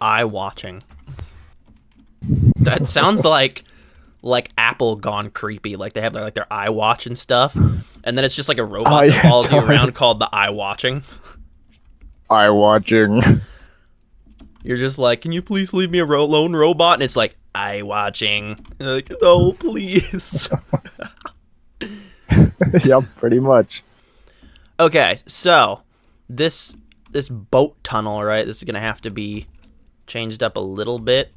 eye watching. That sounds like Apple gone creepy. Like they have their eye watch and stuff, and then it's just like a robot that follows you around called the eye watching. Eye watching. You're just like, can you please leave me a lone robot? And it's like, eye watching. You're like, no, please. Yep, pretty much. Okay, so this boat tunnel, right? This is gonna have to be changed up a little bit.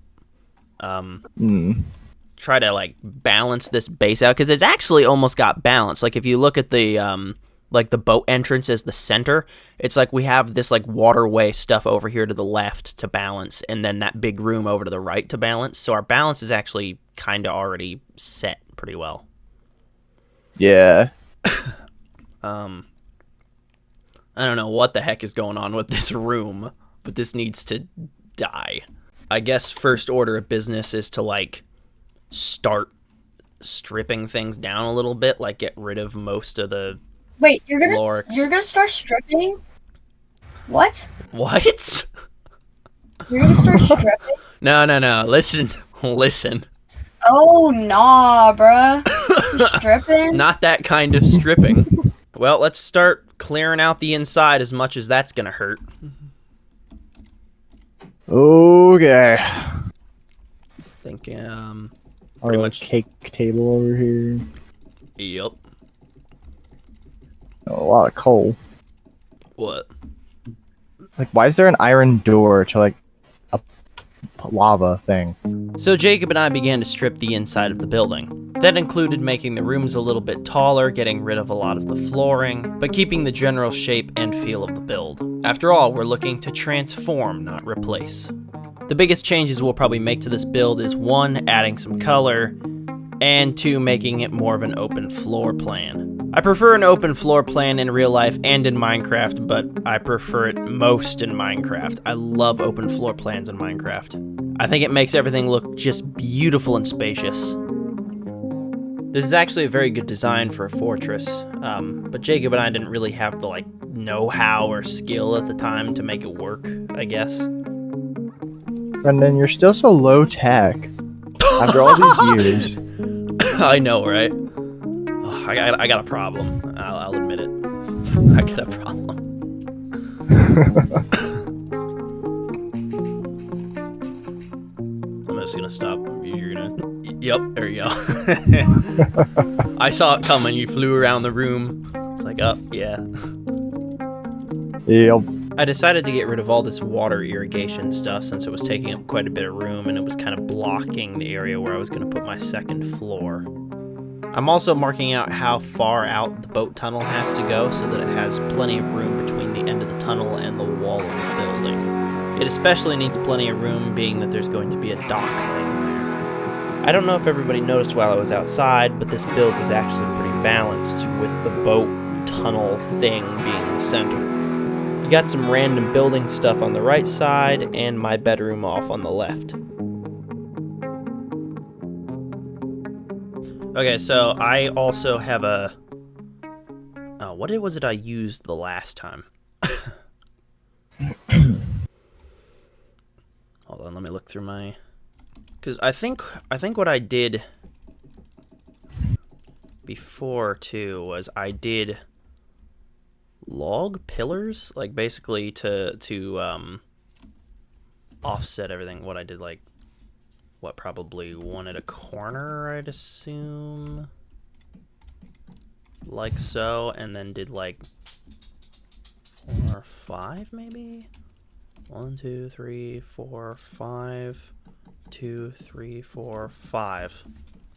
Try to like balance this base out because it's actually almost got balance. Like if you look at the like the boat entrance as the center, it's like we have this like waterway stuff over here to the left to balance, and then that big room over to the right to balance. So our balance is actually kind of already set pretty well. Yeah. I don't know what the heck is going on with this room, but this needs to die. I guess first order of business is to like start stripping things down a little bit, like get rid of most of the Wait, you're gonna start stripping? What? What? You're gonna start stripping? No. Listen. Oh nah, bruh. You're stripping? Not that kind of stripping. Well, let's start clearing out the inside as much as that's gonna hurt. Okay. I think Our pretty little much. cake table over here. Yep. A lot of coal. What? Like, why is there an iron door to like a lava thing? So Jacob and I began to strip the inside of the building. That included making the rooms a little bit taller, getting rid of a lot of the flooring, but keeping the general shape and feel of the build. After all, we're looking to transform, not replace. The biggest changes we'll probably make to this build is 1, adding some color, and 2, making it more of an open floor plan. I prefer an open floor plan in real life and in Minecraft, but I prefer it most in Minecraft. I love open floor plans in Minecraft. I think it makes everything look just beautiful and spacious. This is actually a very good design for a fortress, but Jacob and I didn't really have the know-how or skill at the time to make it work, I guess. And then you're still so low tech after all these years. I know, right? Oh, I got a problem. I'll admit it. I got a problem. I'm just gonna stop. You're gonna. Yep, there you go. I saw it coming. You flew around the room. It's like, oh, yeah. Yep. I decided to get rid of all this water irrigation stuff since it was taking up quite a bit of room and it was kind of blocking the area where I was going to put my second floor. I'm also marking out how far out the boat tunnel has to go so that it has plenty of room between the end of the tunnel and the wall of the building. It especially needs plenty of room being that there's going to be a dock thing there. I don't know if everybody noticed while I was outside, but this build is actually pretty balanced with the boat tunnel thing being the center. You got some random building stuff on the right side and my bedroom off on the left. Okay, so I also have a... what was it I used the last time? Hold on, let me look through my... Because I think what I did before, too, was I did log pillars, like, basically to offset everything. What I did, like... What, probably one at a corner, I'd assume? Like so, and then did like 4 or 5, maybe? 1, 2, 3, 4, 5. 2, 3, 4, 5.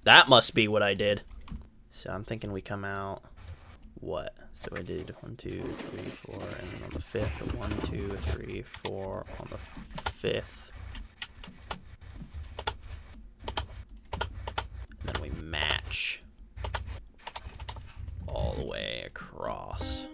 That must be what I did. So I'm thinking we come out... What? So I did 1, 2, 3, 4, and then on the 5th, 1, 2, 3, 4 on the 5th. And then we match all the way across.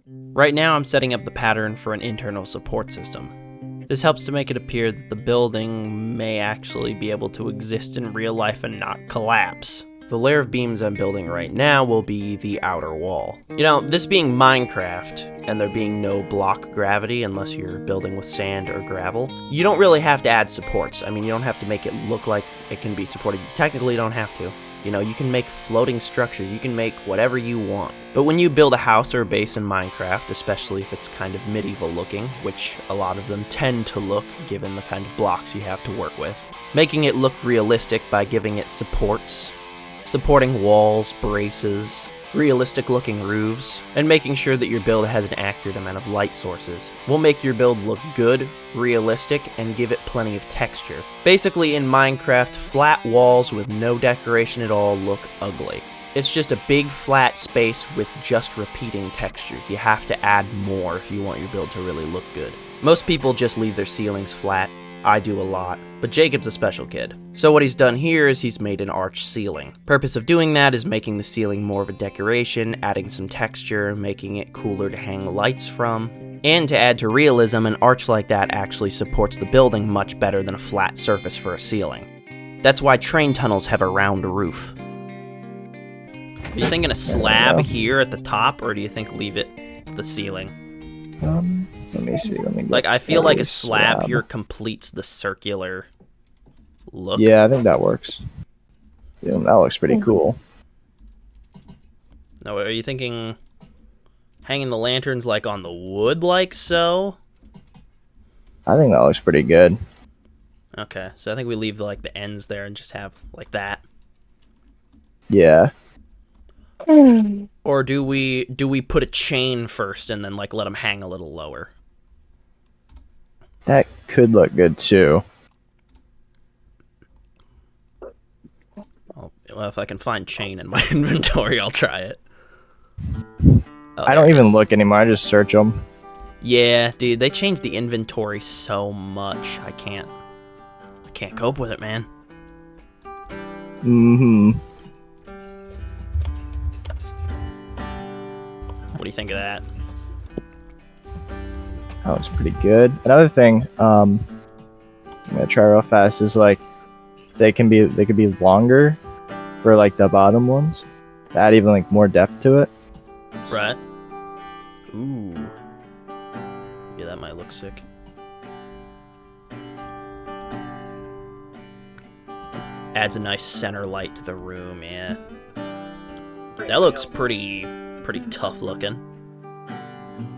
Right now I'm setting up the pattern for an internal support system. This helps to make it appear that the building may actually be able to exist in real life and not collapse. The layer of beams I'm building right now will be the outer wall. You know, this being Minecraft, and there being no block gravity unless you're building with sand or gravel, you don't really have to add supports. I mean, you don't have to make it look like it can be supported. You technically don't have to. You know, you can make floating structures, you can make whatever you want. But when you build a house or a base in Minecraft, especially if it's kind of medieval looking, which a lot of them tend to look given the kind of blocks you have to work with, making it look realistic by giving it supports, supporting walls, braces, realistic looking roofs, and making sure that your build has an accurate amount of light sources will make your build look good, realistic, and give it plenty of texture. Basically, in Minecraft, flat walls with no decoration at all look ugly. It's just a big flat space with just repeating textures. You have to add more if you want your build to really look good. Most people just leave their ceilings flat. I do a lot, but Jacob's a special kid. So what he's done here is he's made an arch ceiling. Purpose of doing that is making the ceiling more of a decoration, adding some texture, making it cooler to hang lights from. And to add to realism, an arch like that actually supports the building much better than a flat surface for a ceiling. That's why train tunnels have a round roof. Are you thinking a slab here at the top, or do you think leave it to the ceiling? Let me see. Like, I feel like a slab here completes the circular look. Yeah, I think that works. Yeah, that looks pretty cool. Now, are you thinking hanging the lanterns like on the wood like so? I think that looks pretty good. Okay, so I think we leave like the ends there and just have like that. Yeah. Or do we put a chain first and then like let them hang a little lower? That could look good too. Well, if I can find chain in my inventory, I'll try it. Oh, I don't even look anymore. I just search them. Yeah, dude, they changed the inventory so much. I can't cope with it, man. Mm-hmm. What do you think of that? That looks pretty good. Another thing, I'm gonna try real fast is like they could be longer for like the bottom ones to add even like more depth to it. Right. Ooh. Yeah, that might look sick. Adds a nice center light to the room, yeah. That looks pretty tough looking.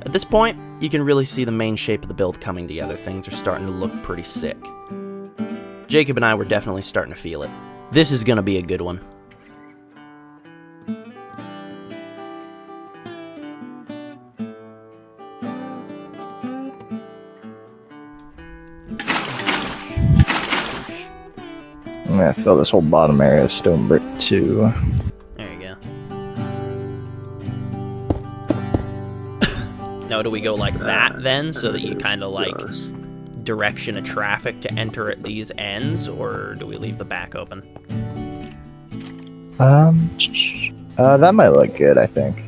At this point, you can really see the main shape of the build coming together. Things are starting to look pretty sick. Jacob and I were definitely starting to feel it. This is gonna be a good one. I'm gonna fill this whole bottom area with stone brick too. There you go. Now, do we go like that then, so that you kind of like direction of traffic to enter at these ends, or do we leave the back open? That might look good, I think.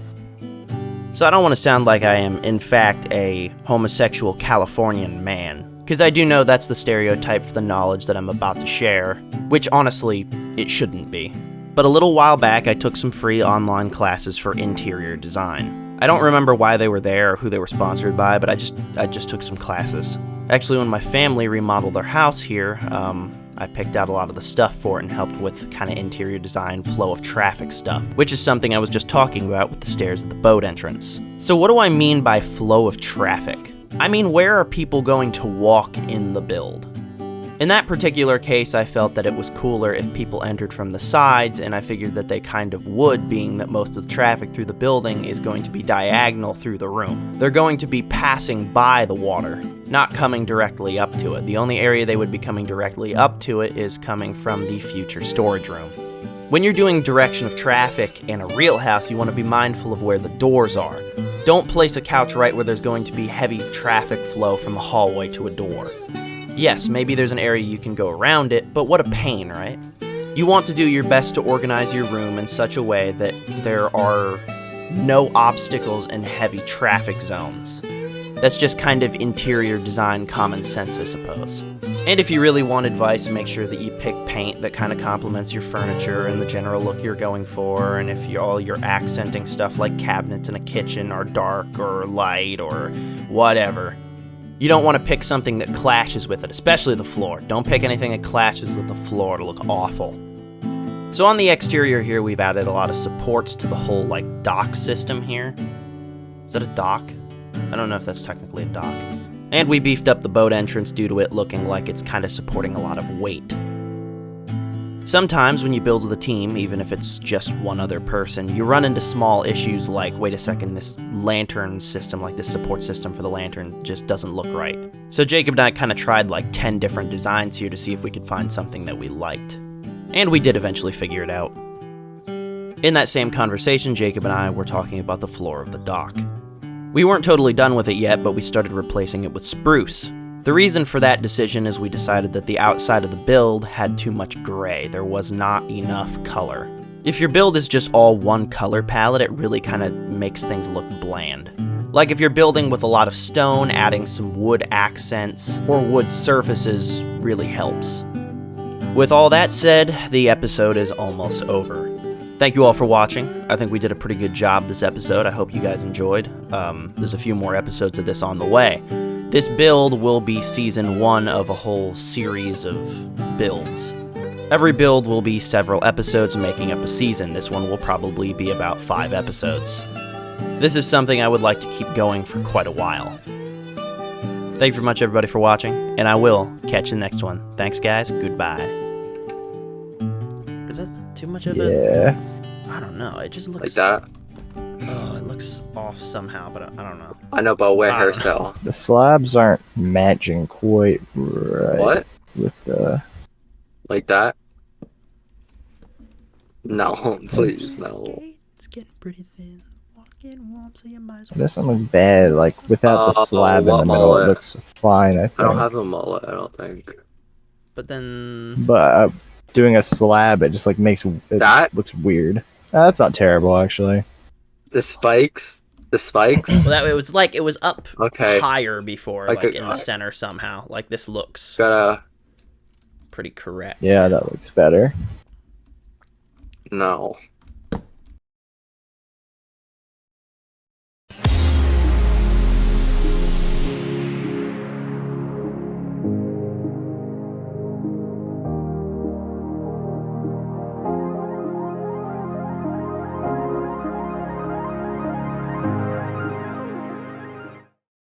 So I don't want to sound like I am, in fact, a homosexual Californian man, because I do know that's the stereotype for the knowledge that I'm about to share, which honestly, it shouldn't be. But a little while back, I took some free online classes for interior design. I don't remember why they were there or who they were sponsored by, but I just took some classes. Actually, when my family remodeled their house here, I picked out a lot of the stuff for it and helped with kind of interior design, flow of traffic stuff, which is something I was just talking about with the stairs at the boat entrance. So what do I mean by flow of traffic? I mean, where are people going to walk in the build? In that particular case, I felt that it was cooler if people entered from the sides, and I figured that they kind of would, being that most of the traffic through the building is going to be diagonal through the room. They're going to be passing by the water, not coming directly up to it. The only area they would be coming directly up to it is coming from the future storage room. When you're doing direction of traffic in a real house, you want to be mindful of where the doors are. Don't place a couch right where there's going to be heavy traffic flow from a hallway to a door. Yes, maybe there's an area you can go around it, but what a pain, right? You want to do your best to organize your room in such a way that there are no obstacles and heavy traffic zones. That's just kind of interior design common sense, I suppose. And if you really want advice, make sure that you pick paint that kind of complements your furniture and the general look you're going for, and if all your accenting stuff like cabinets in a kitchen are dark or light or whatever. You don't want to pick something that clashes with it, especially the floor. Don't pick anything that clashes with the floor, it'll look awful. So on the exterior here, we've added a lot of supports to the whole, like, dock system here. Is that a dock? I don't know if that's technically a dock. And we beefed up the boat entrance due to it looking like it's kind of supporting a lot of weight. Sometimes when you build with a team, even if it's just one other person, you run into small issues like, wait a second, this lantern system, like this support system for the lantern, just doesn't look right. So Jacob and I kind of tried like 10 different designs here to see if we could find something that we liked. And we did eventually figure it out. In that same conversation, Jacob and I were talking about the floor of the dock. We weren't totally done with it yet, but we started replacing it with spruce. The reason for that decision is we decided that the outside of the build had too much gray. There was not enough color. If your build is just all one color palette, it really kind of makes things look bland. Like if you're building with a lot of stone, adding some wood accents or wood surfaces really helps. With all that said, the episode is almost over. Thank you all for watching. I think we did a pretty good job this episode. I hope you guys enjoyed. There's a few more episodes of this on the way. This build will be season 1 of a whole series of builds. Every build will be several episodes making up a season. This one will probably be about 5 episodes. This is something I would like to keep going for quite a while. Thank you very much, everybody, for watching, and I will catch you next one. Thanks, guys. Goodbye. Is that too much of it? Yeah. I don't know. It just looks... Like that? Oh, it looks off somehow, but I don't know. I know about where hairstyle. The slabs aren't matching quite right. What? With the... Like that? No, please, no. It's getting pretty thin. Getting warm, so you might as It doesn't look bad. Like, without the slab in the middle, mullet? it looks fine, I think. I don't have a mullet, I don't think. But then... But doing a slab, it just, like, makes... It That? looks weird. That's not terrible, actually. The spikes? The spikes? Well, it was up Okay. higher before, Like like a- in the center somehow. Like this looks Gotta... pretty correct. Yeah, that looks better. No.